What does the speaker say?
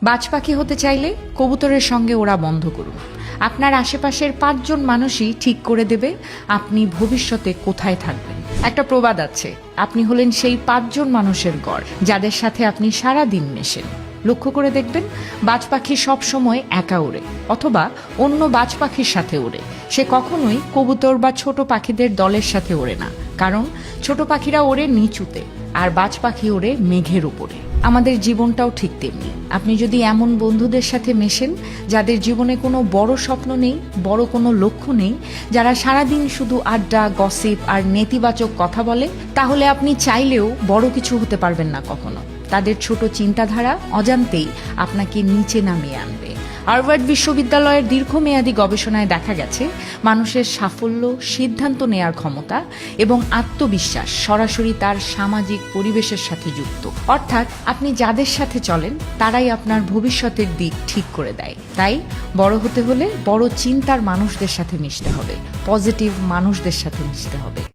বাজ পাখি হতে চাইলে কবুতরের সঙ্গে ওড়া বন্ধ করুন। আপনার আশেপাশের 5 জন মানুষই ঠিক করে দেবে আপনি ভবিষ্যতে কোথায় থাকবেন। একটা প্রবাদ আছে, আপনি হলেন সেই 5 জন মানুষের গড় যাদের সাথে আপনি সারা দিন মেশেন। লক্ষ্য করে দেখবেন, বাজ পাখি সব সময় একা ওড়ে অথবা অন্য বাজ পাখির সাথে ওড়ে। সে কখনোই কবুতর বা ছোট পাখিদের দলের সাথে ওড়ে না, কারণ ছোট পাখিরা ওড়ে নিচুতে আর বাজ পাখি ওড়ে মেঘের উপরে। আমাদের জীবনটাও ঠিক তেমনি। আপনি যদি এমন বন্ধুদের সাথে মেশেন যাদের জীবনে কোনো বড় স্বপ্ন নেই, বড় কোনো লক্ষ্য নেই, যারা সারাদিন শুধু আড্ডা, গসিপ আর নেতিবাচক কথা বলে, তাহলে আপনি চাইলেও বড় কিছু হতে পারবেন না কখনো। তাদের ছোট চিন্তাধারা অজান্তেই আপনাকে নিচে নামিয়ে আনবে। হার্ভার্ড বিশ্ববিদ্যালয়ের দীর্ঘমেয়াদী গবেষণায় দেখা গেছে, মানুষের সাফল্য, সিদ্ধান্ত নেয়ার ক্ষমতা এবং আত্মবিশ্বাস সরাসরি তার সামাজিক পরিবেশের সাথে যুক্ত। অর্থাৎ আপনি যাদের সাথে চলেন তারাই আপনার ভবিষ্যতের দিক ঠিক করে দেয়। তাই বড় হতে হলে বড় চিন্তার মানুষদের সাথে মিশতে হবে, পজিটিভ মানুষদের সাথে মিশতে হবে।